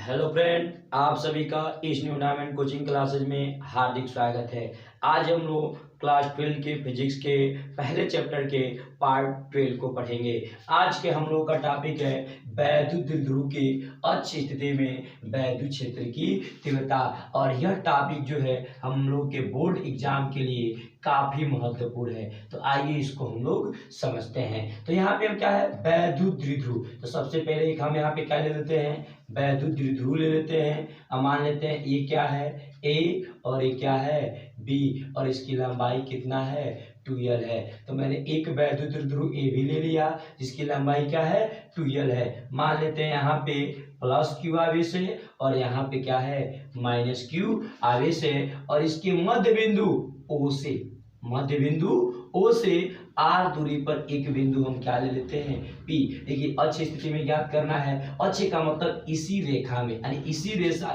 Hello friend, आप सभी का इस न्यू डायमंड कोचिंग क्लासेज में हार्दिक स्वागत है। आज हम लोग क्लास 12 के फिजिक्स के पहले चैप्टर के पार्ट 12 को पढ़ेंगे। आज के हम लोग का टॉपिक है वैद्युत द्विध्रुव की अच्छी स्थिति में वैद्युत क्षेत्र की तीव्रता। और यह टॉपिक जो है हम लोग के बोर्ड एग्जाम के लिए काफी महत्वपूर्ण है। तो आइए इसको हम लोग समझते हैं। तो यहाँ पे हम क्या है, वैद्युत द्विध्रुव। तो सबसे पहले एक हम यहाँ पे क्या ले लेते हैं, वैद्युत द्विध्रुव ले लेते हैं। अब मान लेते हैं ये क्या है, ए, और ये क्या है, बी, और इसकी लंबाई कितना है, 2l है। तो मैंने एक वैद्युत द्विध्रुव ए भी ले लिया जिसकी लंबाई क्या है, 2l है। मान लेते हैं यहाँ पे प्लस क्यू आवेश है और यहाँ पे क्या है, माइनस क्यू आवेश है। और इसके मध्य बिंदु ओ से, मध्य बिंदु ओ से आर दूरी पर एक बिंदु हम क्या ले लेते हैं, पी। देखिए अच्छी स्थिति में ज्ञात करना है। अच्छे का मतलब इसी रेखा में, यानी इसी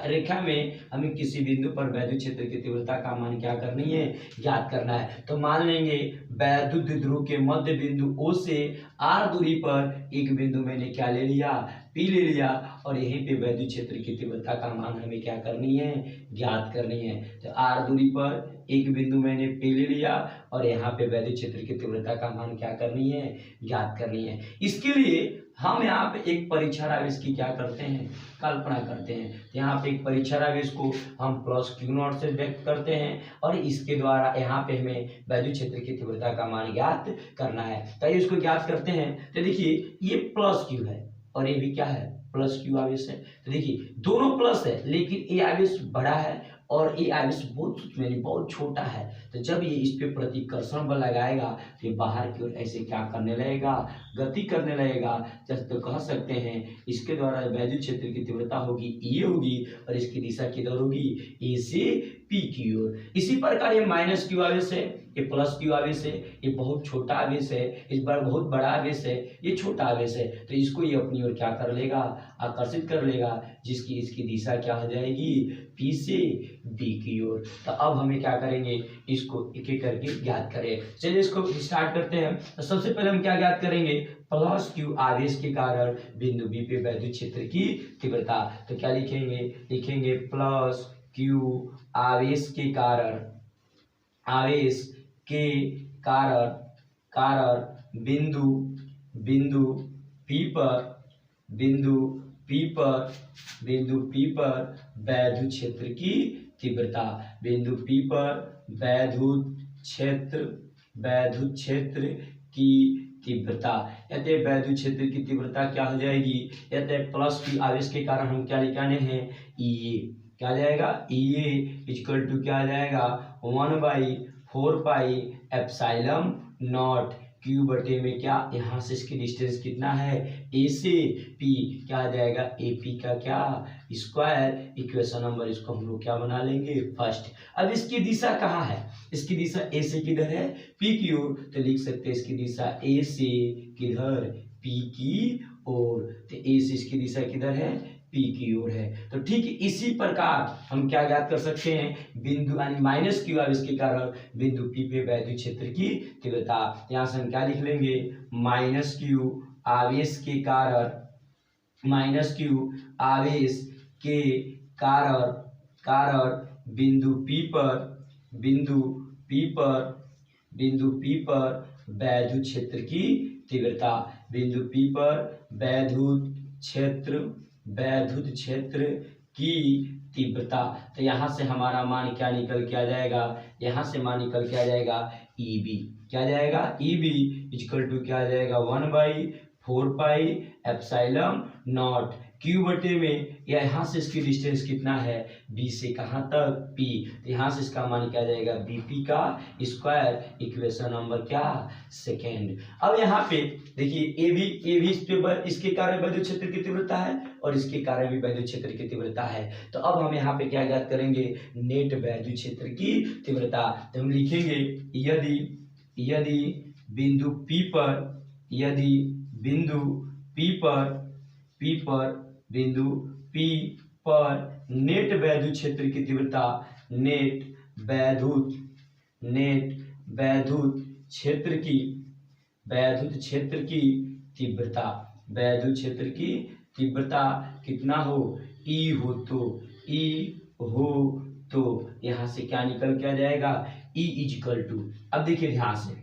रेखा में हमें किसी बिंदु पर वैद्युत क्षेत्र की तीव्रता का मान क्या करनी है, ज्ञात करना है। तो मान लेंगे वैद्युत द्विध्रुव के मध्य बिंदु ओ से आर दूरी पर एक बिंदु मैंने क्या ले लिया, पी ले लिया। और यहीं पे वैद्युत क्षेत्र की तीव्रता का मान हमें क्या करनी है, ज्ञात करनी है। तो आर दूरी पर एक बिंदु मैंने पी ले लिया और यहाँ पे वैद्युत क्षेत्र की तीव्रता का मान क्या करनी है, ज्ञात करनी है। इसके लिए हम यहाँ पे एक परीक्षण आवेश की क्या करते हैं, कल्पना करते हैं। तो यहाँ पे एक परीक्षण आवेश को हम प्लस क्यू नॉट से व्यक्त करते हैं और इसके द्वारा यहाँ पे हमें वैद्युत क्षेत्र की तीव्रता का मान ज्ञात करना है। तो इसको ज्ञात करते हैं। तो देखिए ये प्लस क्यू है और ये भी क्या है, प्लस क्यू आवेश है। तो देखिए दोनों प्लस है लेकिन ये आवेश बड़ा है और ये आवेश बहुत छोटा है। तो जब ये इस पे प्रतिकर्षण बल लगाएगा तो ये बाहर की ओर ऐसे क्या करने लगेगा, गति करने लगेगा। जैसे तो कह सकते हैं इसके द्वारा वैद्युत क्षेत्र की तीव्रता होगी ये होगी और इसकी दिशा किधर होगी, ए से पी की ओर। इसी प्रकार ये माइनस क्यू आवेश है, ये प्लस क्यू आवेश है, ये बहुत छोटा आवेश है, इस बार बहुत बड़ा आवेश है, ये छोटा आवेश है। तो इसको ये अपनी ओर क्या कर लेगा, आकर्षित कर लेगा, जिसकी इसकी दिशा क्या हो जाएगी, पी से बी की ओर। तो अब हमें क्या करेंगे, इसको एक एक करके ज्ञात करें। चलिए इसको स्टार्ट करते हैं। तो सबसे पहले हम क्या ज्ञात करेंगे, प्लस क्यू आवेश के कारण बिंदु बी पे वैद्युत क्षेत्र की तीव्रता। तो क्या लिखेंगे, लिखेंगे प्लस क्यू आवेश के कारण, आवेश के कारण कारण बिंदु बिंदु पी पर बिंदु पी पर बिंदु पी पर वैद्युत क्षेत्र की तीव्रता। बिंदु पी पर वैद्युत क्षेत्र की तीव्रता। यदि वैद्युत क्षेत्र की तीव्रता क्या हो जाएगी, यदि प्लस की आवेश के कारण हम क्या लिखाने हैं, ई ए। क्या आ जाएगा, ई ए इक्वल टू क्या आ जाएगा, 1/4 पाई एप्सिलॉन नॉट क्यू बटे में क्या, यहाँ से इसकी डिस्टेंस कितना है, ए से पी, क्या आ जाएगा, ए पी का क्या स्क्वायर। इक्वेशन नंबर इसको हम लोग क्या बना लेंगे, फर्स्ट। अब इसकी दिशा कहाँ है, इसकी दिशा ए से किधर है, पी की ओर। तो लिख सकते हैं इसकी दिशा ए से किधर, पी की ओर। तो ए से इसकी दिशा किधर है, पी की ओर है। तो ठीक इसी प्रकार हम क्या ज्ञात कर सकते हैं, बिंदु यानी माइनस क्यू आवेश के कारण बिंदु पी पे वैद्युत क्षेत्र की तीव्रता। यहाँ से हम क्या लिख लेंगे, माइनस क्यू आवेश के कारण, माइनस क्यू आवेश के कारण कारण बिंदु पी पर बिंदु पी पर बिंदु पी पर वैद्युत क्षेत्र की तीव्रता। बिंदु पी पर वैद्युत क्षेत्र की तीव्रता। तो यहाँ से हमारा मान क्या निकल के आ जाएगा, यहाँ से मान निकल के आ जाएगा ई बी। क्या आ जाएगा, ई बी इक्वल टू क्या आ जाएगा, 1/4 पाई एप्सिलॉन नॉट क्यू बटे में, या यहाँ से इसकी डिस्टेंस कितना है, बी से कहाँ तक, पी। तो यहाँ से इसका मान क्या जाएगा, बीपी का स्क्वायर। इक्वेशन नंबर क्या, सेकेंड। अब यहाँ पे देखिए ए भी इसके कारण वैद्युत क्षेत्र की तीव्रता है और इसके कारण भी वैद्युत क्षेत्र की तीव्रता है। तो अब हम यहाँ पे क्या ज्ञात करेंगे, नेट वैद्युत क्षेत्र की तीव्रता। तो हम लिखेंगे यदि बिंदु पी पर बिंदु पी पर नेट वैद्युत क्षेत्र की तीव्रता, नेट वैद्युत क्षेत्र की तीव्रता, वैद्युत क्षेत्र की तीव्रता कितना हो, ई हो तो यहाँ से क्या निकल के आ जाएगा, ई इजिकल टू। अब देखिए ध्यान से,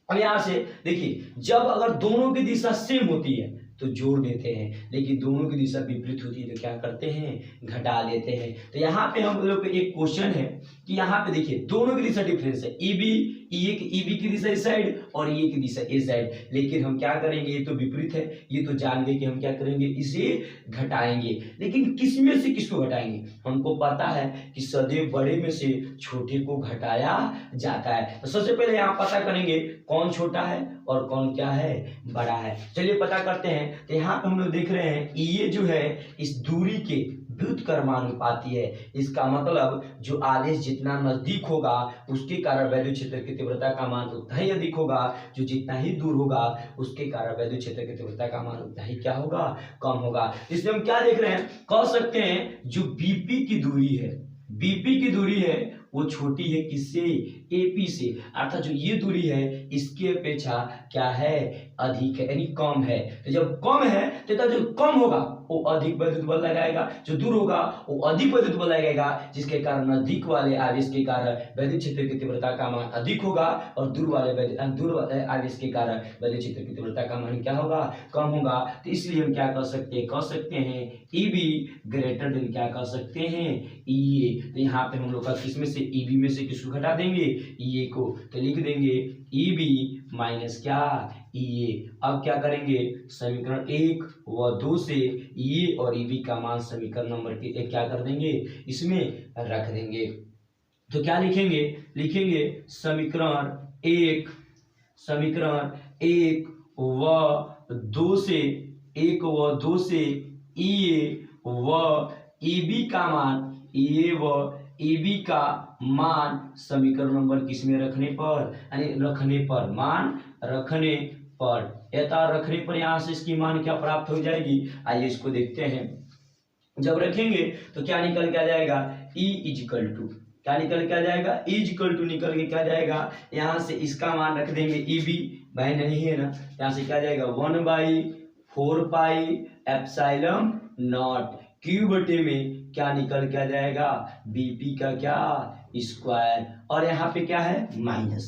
अब यहाँ से देखिए, जब अगर दोनों की दिशा सेम होती है तो जोड़ देते हैं, लेकिन दोनों की दिशा विपरीत होती है तो क्या करते हैं, घटा देते हैं। तो यहाँ पे हम लोग को एक क्वेश्चन है कि यहाँ पे देखिए दोनों की दिशा डिफरेंस है, ईबी की दिशा इस साइड और ये की दिशा इस साइड, लेकिन हम क्या करेंगे, ये तो विपरीत है, ये तो जान गए कि हम क्या करेंगे, इसे घटाएंगे। लेकिन किस में से किसको घटाएंगे, हमको पता है कि सदैव बड़े में से छोटे को घटाया जाता है। तो सबसे पहले यहाँ पता करेंगे कौन छोटा है और कौन क्या है, बड़ा है। चलिए पता करते हैं। तो यहाँ पे हम लोग देख रहे हैं ये जो है इस दूरी के व्युत्क्रमानुपाती है। इसका मतलब जो आवेश जितना नजदीक होगा उसके कारण वैद्युत क्षेत्र की तीव्रता का मान उतना ही अधिक होगा, जो जितना ही दूर होगा उसके कारण वैद्युत क्षेत्र की तीव्रता का मान उतना ही क्या होगा, कम होगा। इसमें हम क्या देख रहे हैं, कह सकते हैं जो बीपी की दूरी है, बीपी की दूरी है वो छोटी है किससे, एपी से, अर्थात जो ये दूरी है इसके अपेक्षा क्या है, अधिक है, यानी कम है। तो जब कम है तो जो कम होगा वो अधिक वैद्युत बल लगाएगा, जो दूर होगा वो अधिक वैद्युत बल लगाएगा, जिसके कारण नजदीक वाले आवेश के कारण वैद्युत क्षेत्र की तीव्रता का मान अधिक होगा और दूर वाले आवेश के कारण वैद्युत क्षेत्र की तीव्रता का मान क्या होगा, कम होगा। तो इसलिए हम क्या कह सकते हैं ईबी ग्रेटर देन क्या कह सकते हैं, ईए। तो यहाँ पे हम लोग का किसमें से, ईबी में से किसको घटा देंगे, ईए को। तो लिख देंगे ईबी माइनस क्या, ईए। अब क्या करेंगे, समीकरण 1 व 2 से ये और ईबी का मान समीकरण नंबर के क्या कर देंगे, इसमें रख देंगे। तो क्या लिखेंगे, समीकरण 1 व 2 से ये व ईबी का मान, ये व ईबी का मान समीकरण नंबर किसमें रखने पर, यानी रखने पर, मान रखने पर, यथा रखने पर यहाँ से इसकी मान क्या प्राप्त हो जाएगी। आइए इसको देखते हैं। जब रखेंगे तो क्या निकल के आ जाएगा, ई इजिकल टू, क्या निकल के आ जाएगा, ई इजिकल टू निकल के क्या जाएगा, यहाँ से इसका मान रख देंगे ईबी, भाई नहीं है ना, यहाँ से क्या जाएगा 1/4 पाई एप्सिलॉन नॉट क्यू बटे में क्या निकल के आ जाएगा, बीपी का क्या स्क्वायर, और यहाँ पे क्या है माइनस,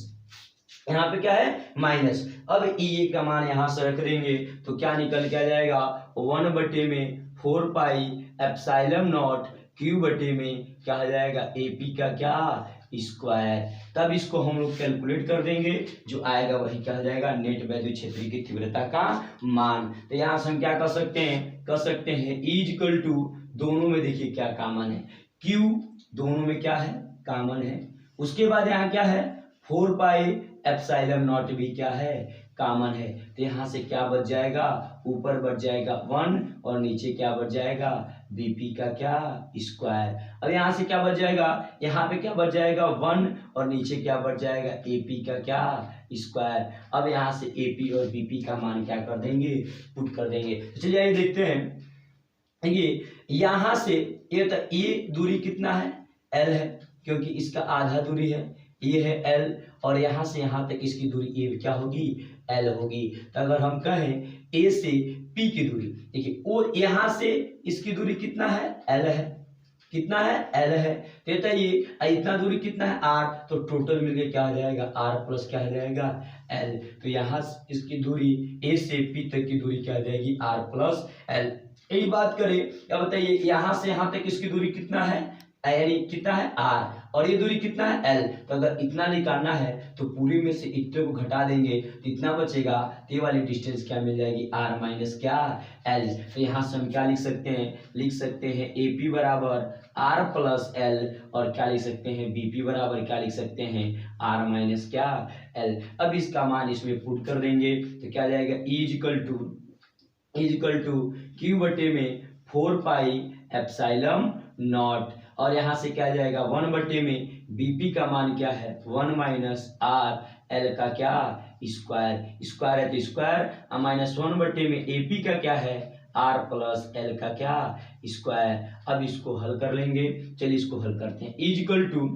यहाँ पे क्या है माइनस। अब ई का मान यहाँ से रख देंगे तो क्या निकल के आ जाएगा 1/4 पाई एप्सिलॉन नॉट क्यू बटे में क्या आ जाएगा, एपी का क्या स्क्वायर। तब इसको हम लोग कैलकुलेट कर देंगे, जो आएगा वही क्या हो जाएगा, नेट वैद्युत क्षेत्र की तीव्रता का मान। तो यहाँ से हम क्या कर सकते हैं इक्वल टू, दोनों में देखिए क्या कॉमन है, क्यू दोनों में क्या है, कॉमन है। उसके बाद यहाँ क्या है 4 पाई एप्सिलॉन नॉट भी क्या है, कॉमन है। तो यहाँ से क्या बच जाएगा, ऊपर बच जाएगा 1 और नीचे क्या बच जाएगा, बीपी का क्या स्क्वायर। अब यहाँ से क्या बच जाएगा, यहाँ पे क्या बच जाएगा 1 और नीचे क्या बच जाएगा, एपी का क्या स्क्वायर। अब यहाँ से एपी और बीपी का मान क्या कर देंगे, पुट कर देंगे। तो चलिए ये देखते हैं, ये यहाँ से ये दूरी कितना है, एल है, क्योंकि इसका आधा दूरी है, ये है एल, और यहाँ से यहाँ तक इसकी दूरी ये क्या होगी, एल होगी। तो अगर हम कहें ए से पी की दूरी, देखिए और यहाँ से इसकी दूरी कितना है, एल है, कितना है, एल है। तो ये इतना दूरी कितना है, आर, तो टोटल मिलके क्या हो जाएगा, आर प्लस क्या हो जाएगा, एल। तो यहाँ इसकी दूरी ए से पी तक की दूरी क्या हो जाएगी, आर प्लस एल। यही बात करें, क्या बताइए, यहाँ से यहाँ तक इसकी दूरी कितना है, यानी कितना है, आर, और ये दूरी कितना है, एल। तो अगर इतना निकालना है तो पूरी में से इतने को घटा देंगे तो इतना बचेगा, तो ये वाली डिस्टेंस क्या मिल जाएगी, आर माइनस क्या, एल। तो यहाँ से हम क्या लिख सकते हैं एपी बराबर आर प्लस एल, और क्या लिख सकते हैं, बीपी बराबर क्या लिख सकते हैं, आर माइनस क्या, एल। अब इसका मान इसमें पुट कर देंगे तो क्या जाएगा, इजिकल टू क्यू बटे में 4 पाई एप्सिलॉन नॉट, और यहाँ से क्या जाएगा 1 बटे में बीपी का मान क्या है, 1 माइनस आर, एल का क्या स्क्वायर, स्क्वायर है तो स्क्वायर, माइनस 1 बटे में एपी का क्या है, आर प्लस एल का क्या स्क्वायर। अब इसको हल कर लेंगे, चलिए इसको हल करते हैं। इक्वल टू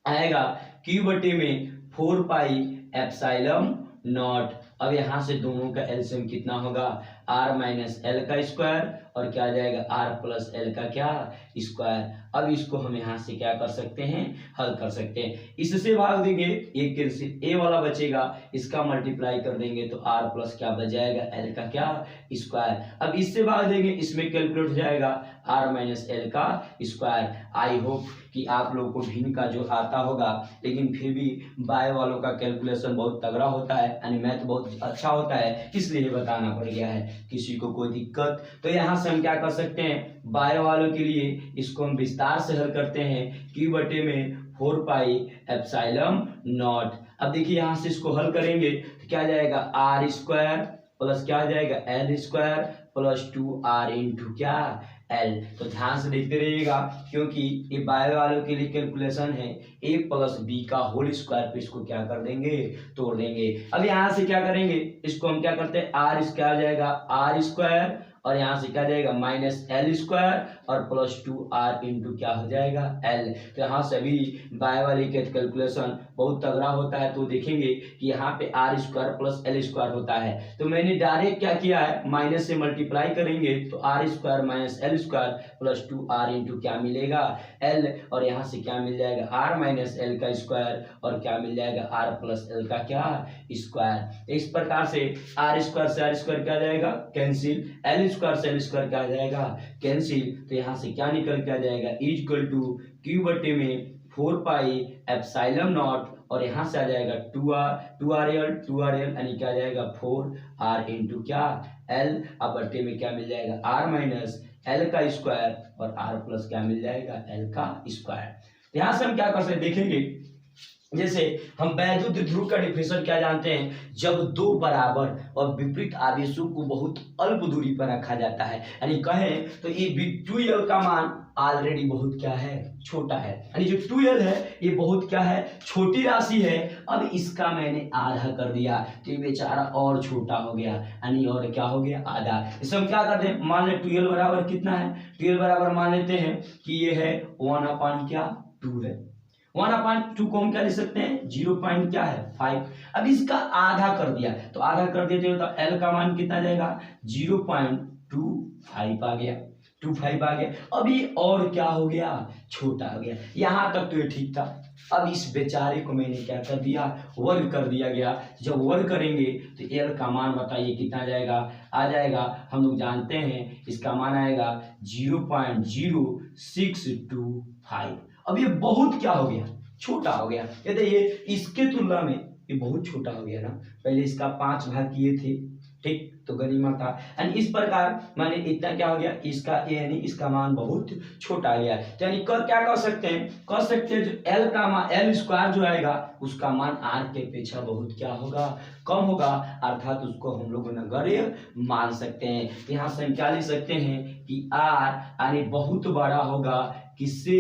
आएगा क्यू बटे में 4 पाई एप्सिलॉन नॉट, अब यहाँ से दोनों का एलसीएम कितना होगा, आर माइनस एल का स्क्वायर और क्या आ जाएगा आर प्लस एल का क्या स्क्वायर। अब इसको हम यहाँ से क्या कर सकते हैं, हल कर सकते हैं। इससे भाग देंगे, एक कैंसिल, ए वाला बचेगा, इसका मल्टीप्लाई कर देंगे तो आर प्लस क्या बच जाएगा एल का क्या स्क्वायर। अब इससे भाग देंगे, इसमें कैलकुलेट हो जाएगा आर माइनस एल का स्क्वायर। आई होप कि आप लोगों को भिन्न का जो आता होगा, लेकिन फिर भी बाय वालों का कैलकुलेशन बहुत तगड़ा होता है, यानी मैथ बहुत अच्छा होता है, इसलिए बताना पड़ गया है। किसी को कोई दिक्कत तो यहाँ से हम क्या कर सकते हैं, बाय वालों के लिए इसको हम विस्तार से हल करते हैं, क्यू बटे में 4 पाई एप्सिलॉन नॉट। अब देखिए यहाँ से इसको हल करेंगे तो क्या जाएगा आर स्क्वायर प्लस क्या आ जाएगा L square plus 2r into क्या एल। तो ध्यान से देखते रहिएगा, क्योंकि ये बाय वालों के लिए कैलकुलेशन है, a प्लस बी का होल स्क्वायर पे इसको क्या कर देंगे, तोड़ देंगे। अब यहाँ से क्या करेंगे, इसको हम क्या करते हैं, आर स्क्वायर आ जाएगा आर स्क्वायर और यहाँ से क्या जाएगा माइनस एल स्क्वायर और प्लस 2r इंटू क्या हो जाएगा एल। तो यहाँ सभी बाय वाले के कैलकुलेशन बहुत तगड़ा होता है। तो देखेंगे कि यहाँ पे R square plus L square होता है, तो मैंने डायरेक्ट क्या किया है, माइनस से मल्टीप्लाई करेंगे तो R square minus L square plus 2r into क्या मिलेगा एल, और यहाँ से क्या मिल जाएगा आर माइनस एल का स्क्वायर और क्या मिल जाएगा आर प्लस एल का क्या स्क्वायर। इस प्रकार से आर स्क्वायर से आर स्क्वायर क्या जाएगा कैंसिल, एल स्क्वायर से एल स्क्वायर क्या जाएगा कैंसिल। तो यहाँ से क्या निकल के आ जाएगा इज इक्वल टू क्यू बटे में 4 पाई एप्सिलॉन नॉट और यहाँ से आ जाएगा 2r यानी क्या जाएगा 4r इंटू क्या एल। अब बटे में क्या मिल जाएगा r माइनस एल का स्क्वायर और r प्लस क्या मिल जाएगा एल का स्क्वायर। यहाँ से हम क्या कर सकते देखेंगे, जैसे हम वैद्युत ध्रुव का डिफिनेशन क्या जानते हैं, जब दो बराबर और विपरीत आवेशों को बहुत अल्प दूरी पर रखा जाता है, यानी कहें तो ये 2l का मान ऑलरेडी बहुत क्या है छोटा है, यानी जो 2l है ये बहुत क्या है छोटी राशि है। अब इसका मैंने आधा कर दिया तो ये बेचारा और छोटा हो गया, यानी और क्या हो गया आधा। इसे हम क्या करते हैं, मान ले 2l बराबर कितना है, 2l बराबर मान लेते हैं कि ये है 1/2 है। 1/2 को हम क्या लिख सकते हैं 0 पॉइंट क्या है 5। अब इसका आधा कर दिया तो आधा कर देते हो तो L का मान कितना जाएगा 0.25 आ गया, 25 आ गया। अब ये और क्या हो गया छोटा हो गया, यहाँ तक तो ये ठीक था। अब इस बेचारे को मैंने क्या कर दिया वर्ग कर दिया गया। जब वर्ग करेंगे तो L का मान बताइए कितना जाएगा, आ जाएगा हम लोग जानते हैं इसका मान आएगा 0.0625। अब ये बहुत क्या हो गया छोटा हो गया, कहते ये इसके तुलना में ये बहुत छोटा हो गया ना, पहले इसका 5 भाग किए थे ठीक तो गनीमत था, यानी इस प्रकार माने इतना क्या हो गया इसका ए यानी इसका मान बहुत छोटा गया। तो यानी क्या कर सकते हैं, कह सकते हैं जो एल का मान एल स्क्वायर जो आएगा उसका मान आर के अपेक्षा बहुत क्या होगा कम होगा, अर्थात उसको हम लोग नगण्य मान सकते हैं। यहाँ से हम क्या लिख सकते हैं कि आर यानी बहुत बड़ा होगा किससे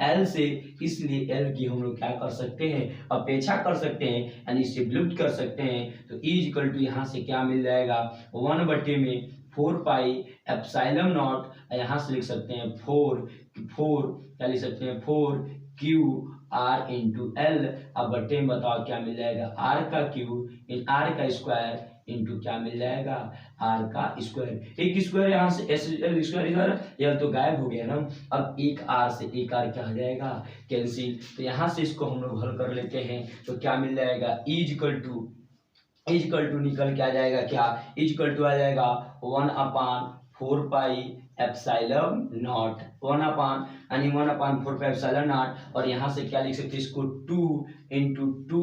एल से, इसलिए एल की हम लोग क्या कर सकते हैं अपेक्षा कर सकते हैं, यानी इसे विलुप्त कर सकते हैं। तो इज इक्वल टू यहाँ से क्या मिल जाएगा 1/4 पाई एप्सिलॉन नॉट, यहाँ से लिख सकते हैं 4 क्या लिख सकते हैं 4 क्यू आर इंटू एल। अब बटे में बताओ क्या मिल जाएगा आर का क्यू इन आर का स्क्वायर इंटू क्या मिल जाएगा आर का स्क्वायर। एक स्क्वायर यहाँ से एस एल स्क्वायर इधर यह तो गायब हो गया ना, अब एक आर से एक आर क्या हो जाएगा कैंसिल। तो यहाँ से इसको हम लोग हल कर लेते हैं तो क्या मिल जाएगा इज इक्वल टू निकल के आ जाएगा क्या इज इक्वल टू आ जाएगा 1/4 pi epsilon not 1/4 pi epsilon naught, और यहाँ से क्या लिख सकते हैं इसको 2 इंटू 2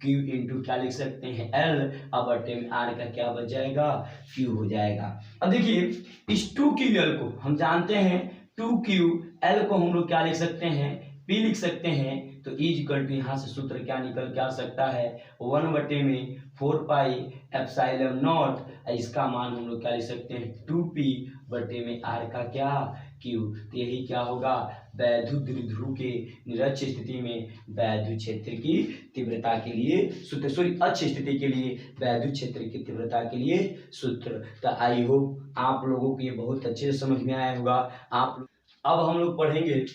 क्यू इंटू क्या लिख सकते हैं एल। अब बटे में आर का क्या बच जाएगा क्यू हो जाएगा। अब देखिए इस 2QL को हम जानते हैं 2QL को हम लोग क्या लिख सकते हैं P लिख सकते हैं। तो इज इक्वल टू यहाँ से सूत्र क्या निकल के आ सकता है 1/4 पाई एप्सिलॉन नॉट, इसका मान हम लोग क्या लिख सकते हैं 2P बटे में आर का क्या क्यू। तो यही क्या होगा वैद्युत द्विध्रुव के निरक्ष स्थिति में वैद्युत क्षेत्र की तीव्रता के लिए सूत्र, सॉरी अच्छी स्थिति के लिए वैद्युत क्षेत्र की तीव्रता के लिए सूत्र। तो आई होप आप लोगों को ये बहुत अच्छे से समझ में आया होगा। अब हम लोग पढ़ेंगे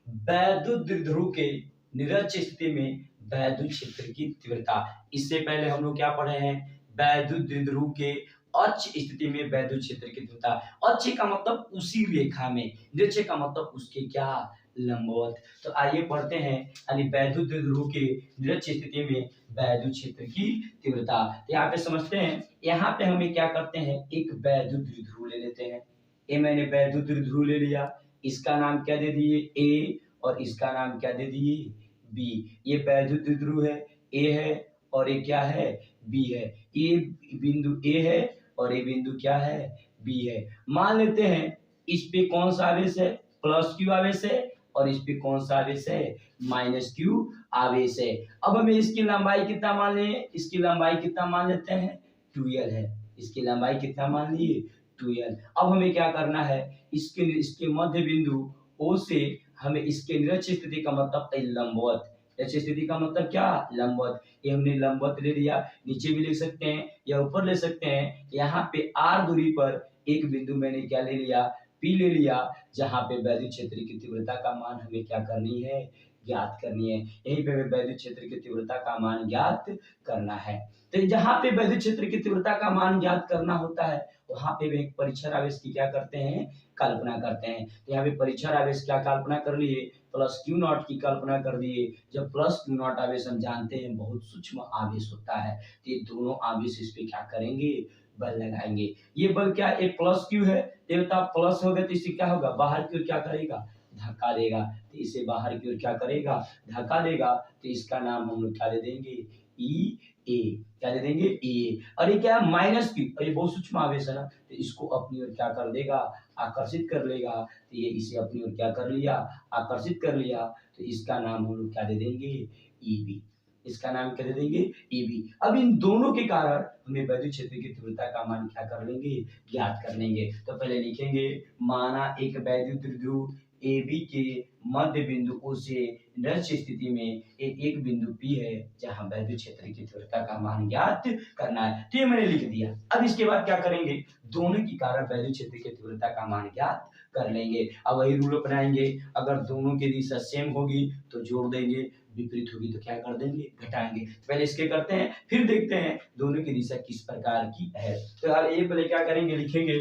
वैद्युत द्विध्रुव के निरक्ष स्थिति में वैद्युत क्षेत्र की तीव्रता। इससे पहले हम लोग क्या पढ़े हैं वैद्युत द्विध्रुव के अक्ष स्थिति में वैद्युत क्षेत्र की तीव्रता। अक्ष का मतलब उसी रेखा में, निरक्ष का मतलब उसके क्या, लंबवत। तो आइए पढ़ते हैं, यानी वैद्युत द्विध्रुव के निरक्ष स्थिति में वैद्युत क्षेत्र की तीव्रता। तो यहाँ पे समझते हैं, यहाँ पे हमें क्या करते हैं, एक वैद्युत द्विध्रुव ले लेते हैं। ये मैंने वैद्युत द्विध्रुव ले लिया, इसका नाम क्या दे दिए, ए, और इसका नाम क्या दे दिए, बी। ये वैद्युत द्विध्रुव है, ए है, और ये क्या है, बी है। ये बिंदु ए है और ये बिंदु क्या है, बी है। मान लेते हैं इस पे कौन सा आवेश है, प्लस क्यू आवेश है, और इस पे कौन सा आवेश है, माइनस क्यू आवेश है। अब हमें इसकी लंबाई कितना मान लें, इसकी लंबाई कितना मान लेते हैं, 2l है। इसकी लंबाई कितना मान लिए, 2l। अब हमें क्या करना है, इसके मध्य बिंदु O से हमें इसके निरक्ष स्थिति का मतलब लंबवत, निरक्ष स्थिति का मतलब क्या, लंबवत। ये हमने लंबवत ले लिया, नीचे भी लिख सकते हैं या ऊपर ले सकते हैं। यहाँ पे r दूरी पर एक बिंदु मैंने क्या ले लिया, P ले लिया, जहाँ पे वैद्युत क्षेत्र की तीव्रता का मान हमें क्या करनी है, ज्ञात करनी है। यहीं पे हमें वैद्युत क्षेत्र की तीव्रता का मान ज्ञात करना है। तो जहाँ पे वैद्युत क्षेत्र की तीव्रता का मान ज्ञात करना होता है, वहां पे एक परीक्षण आवेश की क्या करते हैं, कल्पना करते हैं। तो यहाँ पे परीक्षण आवेश क्या कल्पना कर लिए, प्लस क्यू नॉट की कल्पना कर दिए। जब प्लस क्यू नॉट आवेश हम जानते हैं बहुत सूक्ष्म आवेश होता है, तो ये दोनों आवेश इस पे क्या करेंगे, बल लगाएंगे। ये बल क्या, एक प्लस क्यू है, तीव्रता प्लस होगा तो इससे क्या होगा, बाहर की ओर क्या करेगा, धक्का देगा। तो इसे बाहर की ओर क्या करेगा, धक्का देगा। तो इसका नाम हम लोग क्या दे देंगे, ई ए। क्या दे देंगे, ए। और ये क्या है, माइनस क्यू, और ये बहुत सूक्ष्म आवेश है ना, तो इसको अपनी ओर क्या कर देगा, आकर्षित कर लेगा। तो ये इसे अपनी ओर क्या कर लिया, आकर्षित कर लिया। तो इसका नाम हम लोग क्या दे देंगे, ईबी। इसका नाम क्या दे देंगे, ईबी। अब इन दोनों के कारण हमें वैद्युत क्षेत्र की तीव्रता का मान क्या कर लेंगे, ज्ञात कर लेंगे। तो पहले लिखेंगे, माना एक वैद्युत द्विध्रुव AB के मध्य बिंदु O से निरक्ष स्थिति में एक बिंदु P है, जहां वैद्युत क्षेत्र की तीव्रता का मान ज्ञात करना है। तो ये मैंने लिख दिया। अब इसके बाद क्या करेंगे, दोनों की कारण वैद्युत क्षेत्र की तीव्रता का मान ज्ञात कर लेंगे। अब वही रूल अपनाएंगे, अगर दोनों की दिशा सेम होगी तो जोड़ देंगे, विपरीत होगी तो क्या कर देंगे, घटाएंगे। पहले इसके करते हैं, फिर देखते हैं दोनों की दिशा किस प्रकार की है। तो अब ये पहले क्या करेंगे, लिखेंगे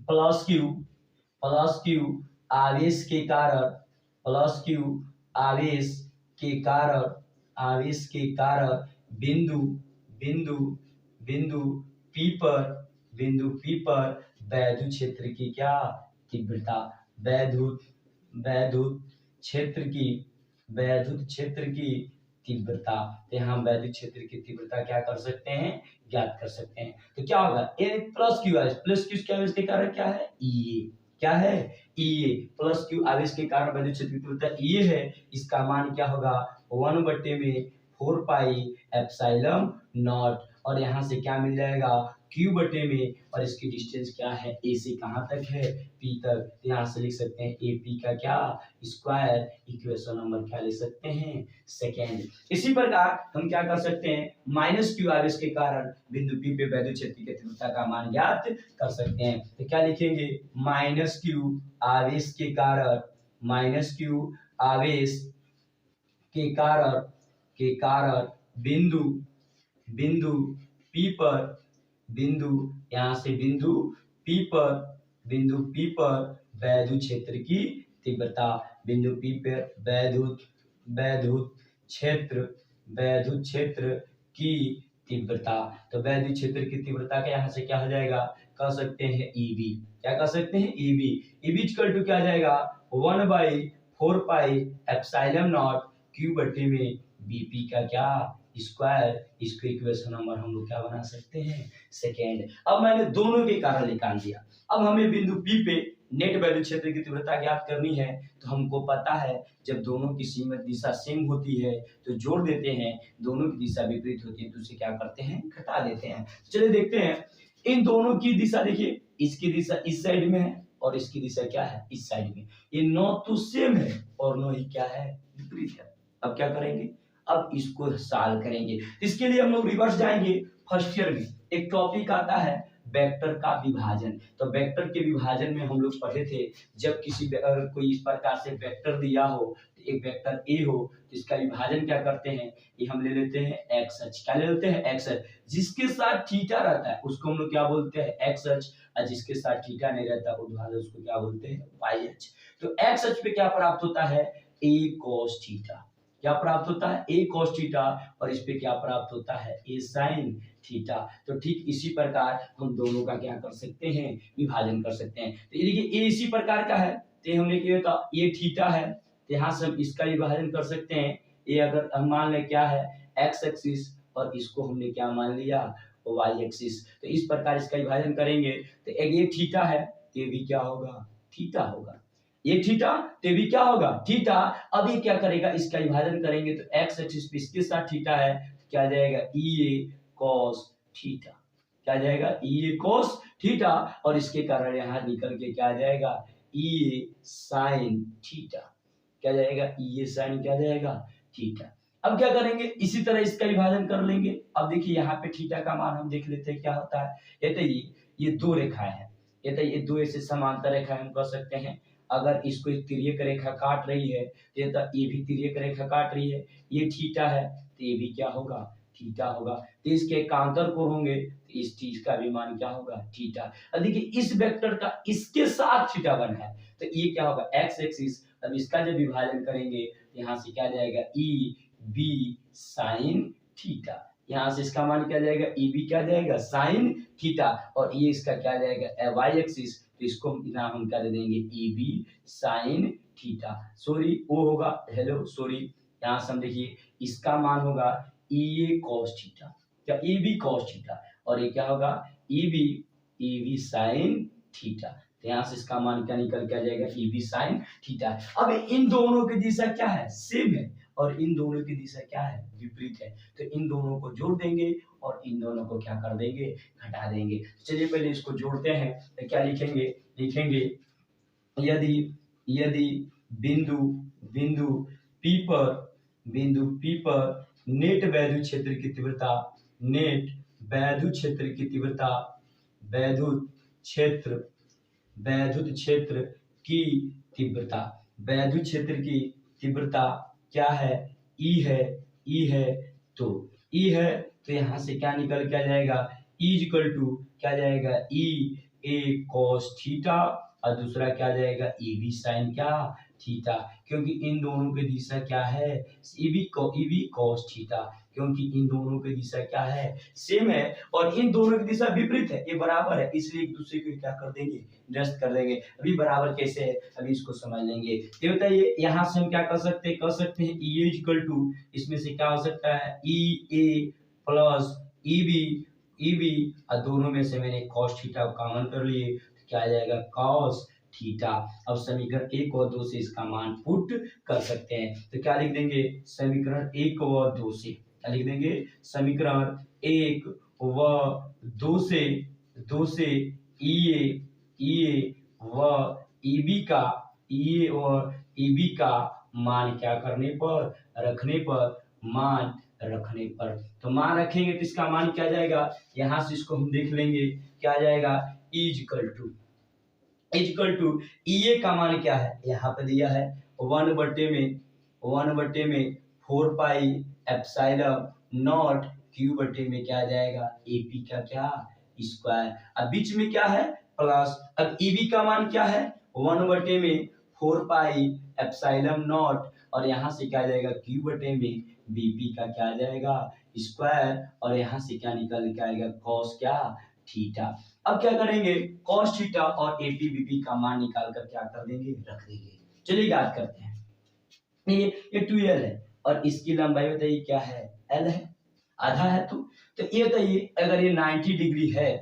प्लस क्यू आवेश के कारण, प्लस क्यू आवेश के कारण बिंदु P पर वैद्युत क्षेत्र की क्या, तीव्रता, वैद्युत क्षेत्र की तीव्रता। यहाँ हम वैद्युत क्षेत्र की तीव्रता क्या कर सकते हैं, ज्ञात कर सकते हैं। तो क्या होगा, प्लस क्यू आवेश के कारण क्या है, ई। क्या है, ई। प्लस क्यू आवेश के कारण वैद्युत क्षेत्र की तीव्रता ई है। इसका मान क्या होगा, 1/4 पाई एप्सिलॉन नॉट, और यहाँ से क्या मिल जाएगा, क्यू बटे में, और इसकी डिस्टेंस क्या है, ए से कहाँ तक है, पी तक। यहाँ से लिख सकते हैं ए पी का क्या, स्क्वायर। इक्वेशन नंबर क्या लिख सकते हैं, सेकेंड। इसी प्रकार हम क्या कर सकते हैं, माइनस क्यू आवेश के कारण बिंदु पी पे वैद्युत क्षेत्र की तीव्रता का मान ज्ञात कर सकते हैं। तो क्या लिखेंगे, माइनस क्यू आवेश के कारण बिंदु यहाँ से बिंदु P पर वैद्युत क्षेत्र की तीव्रता, बिंदु P पर वैद्युत क्षेत्र की तीव्रता। तो वैद्युत क्षेत्र की तीव्रता का यहाँ से क्या हो जाएगा, कह सकते हैं ईबी। क्या कह सकते हैं, ईबी। ईबी इक्वल टू क्या आ जाएगा, 1/4 पाई एप्सिलॉन नॉट क्यू बटे में बीपी का क्या, स्क्वायर। इसको इक्वेशन नंबर हम लोग क्या बना सकते हैं, सेकेंड। अब मैंने दोनों के कारण निकाल दिया। अब हमें बिंदु P पे नेट वैद्युत क्षेत्र की तीव्रता ज्ञात करनी है। तो हमको पता है जब दोनों की सीमित दिशा सेम होती है तो जोड़ देते हैं, दोनों की दिशा विपरीत होती है तो उसे क्या करते हैं, घटा देते हैं। चलिए देखते हैं, इन दोनों की दिशा देखिए, इसकी दिशा इस साइड में है और इसकी दिशा क्या है, इस साइड में। ये नो तो सेम है और नो ही क्या है, विपरीत है। अब क्या करेंगे, अब इसको सॉल्व करेंगे। इसके लिए हम लोग रिवर्स जाएंगे। फर्स्ट ईयर में एक टॉपिक आता है वेक्टर का विभाजन। तो वेक्टर के विभाजन में हम लोग पढ़े थे, जब कोई इस प्रकार से वेक्टर दिया हो तो एक वेक्टर ए हो तो इसका विभाजन क्या करते हैं, ये हम ले लेते हैं एक्स अक्ष। क्या ले लेते हैं, एक्स अक्ष। जिसके साथ थीटा रहता है उसको हम लोग क्या बोलते हैं, एक्स अक्ष, और जिसके साथ थीटा नहीं रहता उसको क्या बोलते हैं, वाई अक्ष। तो एक्स अक्ष पे क्या प्राप्त होता है, ए cos थीटा। क्या प्राप्त होता है, ए cos थीटा, और इस पे क्या प्राप्त होता है, ए sin थीटा। तो ठीक इसी प्रकार हम दोनों का क्या कर सकते हैं, विभाजन कर सकते हैं। तो ये देखिए ए इसी प्रकार का है, तो हमने क्या था, ये थीटा है, तो यहाँ से हम इसका विभाजन कर सकते हैं। ये अगर हम मान लें क्या है, एक्स एक्सिस, और इसको हमने क्या मान लिया, वाई एक्सिस। तो इस प्रकार इसका विभाजन करेंगे तो एक ये थीटा है, तो ये भी क्या होगा, थीटा होगा। ये थीटा तो भी क्या होगा, थीटा। अब ये क्या करेगा, इसका विभाजन करेंगे तो एक्स एक्सिस पे इसके साथ थीटा है, क्या आ जाएगा, ई ए cos थीटा। क्या आ जाएगा, ई ए cos थीटा, और इसके कारण यहाँ निकल के क्या आ जाएगा, ई ए sin थीटा। क्या जाएगा, ई ए sin क्या जाएगा, थीटा। अब क्या करेंगे, इसी तरह इसका विभाजन कर लेंगे। अब देखिए यहाँ पे थीटा का मान हम देख लेते हैं क्या होता है। ये तो ये दो रेखाएं हैं, ये दो ऐसे समांतर रेखाएं हम कह सकते हैं। अगर इसको एक तिर्यक रेखा काट रही है तो ये भी तिर्यक रेखा काट रही है, ये थीटा है तो ये भी क्या होगा, थीटा होगा। तो इसके एकांतर कोण होंगे तो इस चीज का भी मान क्या होगा, थीटा। अब देखिए इस वेक्टर का इसके साथ थीटा बना है तो ये क्या होगा, एक्स एक्सिस। अब इसका जब विभाजन करेंगे यहाँ से क्या जाएगा, ई बी साइन थीटा। यहाँ से इसका मान क्या जाएगा, ई बी क्या जाएगा, साइन थीटा, और ये इसका क्या जाएगा, वाई एक्सिस। तो इसको नाम हम क्या दे देंगे, E B sine theta. Sorry वो होगा, हेलो सॉरी, यहाँ से हम देखिए इसका मान होगा ई ए cos थीटा, क्या ई बी cos थीटा, और ये क्या होगा, ई बी साइन थीटा। तो यहाँ से इसका मान क्या निकल के आ जाएगा, ई बी साइन थीटा। अब इन दोनों की दिशा क्या है, सेम है, और इन दोनों की दिशा क्या है, विपरीत है। तो इन दोनों को जोड़ देंगे और इन दोनों को क्या कर देंगे, घटा देंगे। चलिए पहले इसको जोड़ते हैं, तो क्या लिखेंगे, यदि यदि बिंदु बिंदु पी पर नेट वैद्युत क्षेत्र की तीव्रता, नेट वैद्युत क्षेत्र की तीव्रता, वैद्युत क्षेत्र की तीव्रता, वैद्युत क्षेत्र की तीव्रता क्या है, ई है, तो ई है तो यहाँ से क्या निकल के आ जाएगा, ई इक्वल टू क्या जाएगा, ई ए cos थीटा, और दूसरा क्या जाएगा, ई बी साइन क्या थीटा, क्योंकि इन दोनों की दिशा क्या है, ई बी cos थीटा, क्योंकि इन दोनों की दिशा क्या है, सेम है, और इन दोनों की दिशा विपरीत है, ये बराबर है, इसलिए एक दूसरे को क्या कर देंगे, निरस्त कर देंगे। अभी बराबर कैसे है, अभी इसको समझ लेंगे। ये बताइए यहाँ से हम क्या कर सकते हैं, ई ए इक्वल टू, इसमें से क्या हो सकता है, ई ए प्लस ई बी, और दोनों में से मैंने cos थीटा को कॉमन कर लिए, तो क्या आ जाएगा, cos थीटा। अब समीकरण 1 और 2 से इसका मान पुट कर सकते हैं, तो क्या लिख देंगे, समीकरण 1 और 2 से क्या लिख देंगे, समीकरण 1 व 2 से ई ए व ई ए और ई बी का मान क्या करने पर, रखने पर, मान रखने पर। तो मान रखेंगे तो इसका मान क्या जाएगा, यहाँ से इसको हम देख लेंगे, क्या जाएगा, इक्वल टू ई ए का मान क्या है, यहाँ पे दिया है 1/में 4 पाई एप्सिलॉन नॉट क्यू बटे में क्या जाएगा, एपी का क्या स्क्वायर। अब बीच में क्या है, प्लस। अब ईबी का मान क्या है, 1/4 पाई एप्सिलॉन नॉट, और यहाँ से क्या जाएगा, क्यू बटे में बीपी का क्या जाएगा, स्क्वायर, और यहाँ से क्या निकल के आएगा, कॉस क्या थीटा। अब क्या करेंगे, कॉस थीटा और एपी बीपी का मान निकाल कर क्या कर देंगे, रख देंगे। चलिए याद करते हैं, ये 2l है और इसकी लंबाई बताइए क्या है, l है, आधा है। तो ये बताइए अगर ये 90 डिग्री है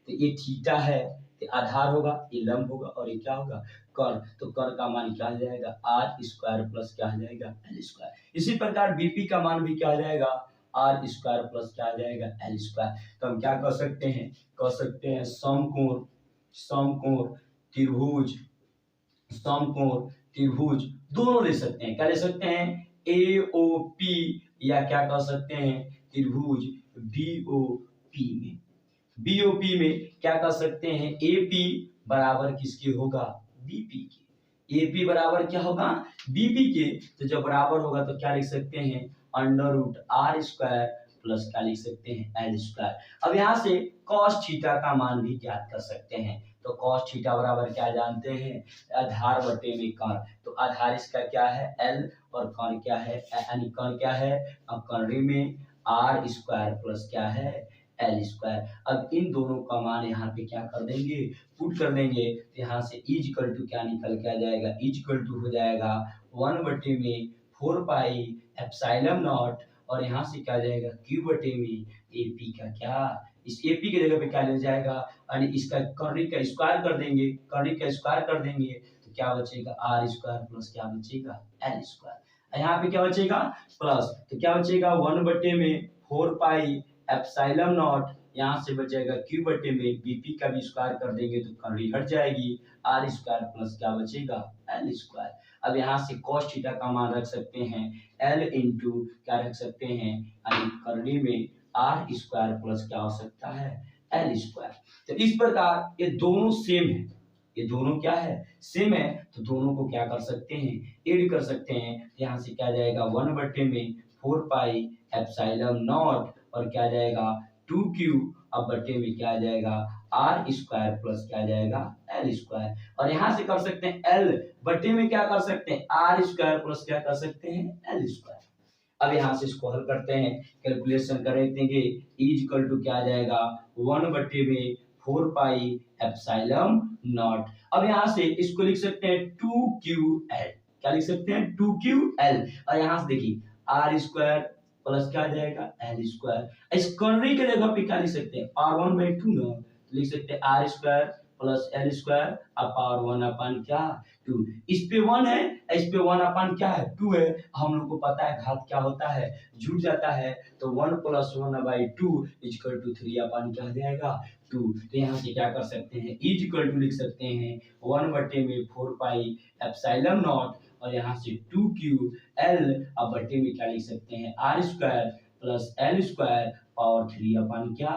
तो ये थीटा है, तो आधार होगा, ये लंब होगा, और ये क्या होगा, कर्ण। तो कर्ण का मान क्या आ जाएगा, आर स्क्वायर प्लस क्या आ जाएगा, एल स्क्वायर। इसी प्रकार बीपी का मान भी क्या आ जाएगा, आर स्क्वायर प्लस क्या आ जाएगा, एल स्क्वायर। तो हम क्या कर सकते हैं, समकोण त्रिभुज दोनों ले सकते हैं। क्या ले सकते हैं, एओपी, या क्या कर सकते हैं, त्रिभुज बीओपी में क्या कर सकते हैं, एपी बराबर किसके होगा, बीपी के। AP बराबर क्या होगा BP के, तो जब बराबर होगा तो क्या लिख सकते हैं under root R square plus क्या लिख सकते हैं एल स्क्वायर। अब यहाँ से कॉस थीटा का मान भी ज्ञात कर सकते हैं, तो कॉस थीटा बराबर क्या जानते हैं आधार बटे में कर्ण, तो आधार इसका क्या है एल और कर्ण क्या है यानी कर्ण क्या है अब कर्ण में आर स्क्वायर प्लस क्या है एल स्क्वायर। अब इन दोनों का मान यहाँ पे क्या कर देंगे पुट कर देंगे, तो यहाँ से इजकल टू क्या निकल के आ जाएगा इजकल टू हो जाएगा 1/4 पाई एप्सिलॉन नॉट और यहाँ से क्या जाएगा क्यू बटे में एपी का क्या इस एपी के जगह पे क्या ले जाएगा यानी इसका कर्ण का स्क्वायर कर देंगे, कर्ण का स्क्वायर कर देंगे तो क्या बचेगा आर स्क्वायर प्लस क्या बचेगा एल स्क्वायर। यहाँ पे क्या बचेगा प्लस, तो क्या बचेगा 1/4 पाई एप्सिलॉन नॉट, यहाँ से बचेगा क्यू बटे में बीपी का भी स्क्वायर कर देंगे तो कर्ण हट जाएगी आर स्क्वायर प्लस क्या बचेगा एल स्क्वायर। अब यहाँ से cos थीटा का मान रख सकते हैं एल इंटू क्या रख सकते हैं यानी करनी में आर स्क्वायर प्लस क्या हो सकता है एल स्क्वायर। तो इस प्रकार ये दोनों सेम है, ये दोनों क्या है सेम है, तो दोनों को क्या कर सकते हैं ऐड कर सकते हैं। यहाँ से क्या जाएगा 1/4 पाई एप्सिलॉन नॉट और क्या जाएगा 2q अब बटे में क्या जाएगा आर स्क्वायर प्लस क्या जाएगा एल स्क्वायर। और यहाँ से कर सकते हैं एल बटे में क्या कर सकते हैं आर स्क्वायर प्लस क्या कर सकते हैं एल स्क्वायर। अब यहाँ से इसको हल करते हैं कैलकुलेशन कर देंगे इजकल टू क्या जाएगा 1/4 पाई एप्सिलॉन नॉट। अब यहाँ से इसको लिख सकते हैं 2ql, क्या लिख सकते हैं 2ql और यहाँ से देखिए आर स्क्वायर प्लस क्या जाएगा एल स्क्वायर। इस कर्ण के जगह पे क्या लिख सकते हैं r1/2 ना, लिख सकते हैं R square plus L square अब पावर 1 क्या 2, इस पे 1 है इस पे 1 क्या है 2 है, हम लोग को पता है घात क्या होता है जुड़ जाता है, तो 1 + 1/2 = 3 क्या हो जाएगा 2। तो यहाँ से क्या कर सकते हैं इजकल टू लिख सकते हैं 1/4 पाई एप्सिलॉन नॉट और यहाँ से 2ql अब बटे में क्या लिख सकते हैं R square plus L square power 3 क्या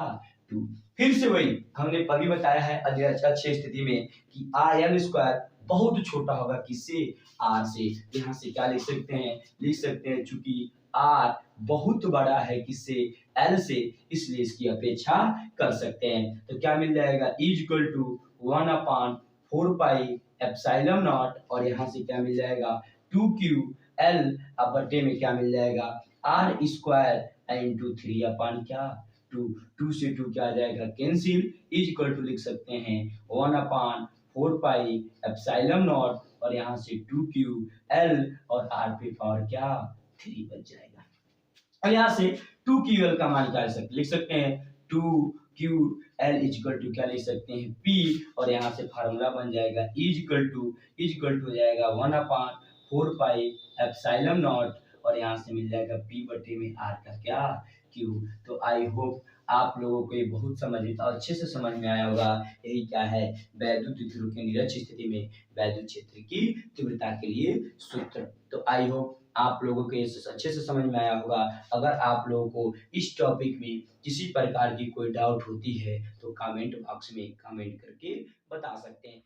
2। फिर से वही हमने अभी बताया है अच्छे स्थिति में कि आर एल स्क्वायर बहुत छोटा होगा किससे आर से, यहाँ से क्या लिख सकते हैं चूंकि आर बहुत बड़ा है किससे एल से, इसलिए इसकी अपेक्षा कर सकते हैं। तो क्या मिल जाएगा equal to 1/4 pi epsilon naught और यहाँ से क्या मिल जाएगा 2ql अब बटे में क्या मिल जाएगा आर स्क्वायर इंटू 3 क्या 2, 2 से 2 क्या आ जाएगा कैंसिल इजकल टू लिख सकते हैं 1/4 पाई एप्सिलॉन नॉट और यहाँ से 2ql और आर पे पावर क्या 3 बच जाएगा। और यहाँ से 2ql का मान क्या लिख सकते हैं 2ql इजकल टू क्या लिख सकते हैं p और यहाँ से फार्मूला बन जाएगा इजकल टू हो जाएगा 1/4 पाई एप्सिलॉन नॉट और यहाँ से मिल जाएगा p बटे में r का क्या q। तो आई होप आप लोगों को ये बहुत अच्छे से समझ में आया होगा। यही क्या है वैद्युत ध्रुव के निरक्ष स्थिति में वैद्युत क्षेत्र की तीव्रता के लिए सूत्र। तो आई होप आप लोगों को अच्छे से समझ में आया होगा। अगर आप लोगों को इस टॉपिक में किसी प्रकार की कोई डाउट होती है तो कमेंट बॉक्स में कमेंट करके बता सकते हैं।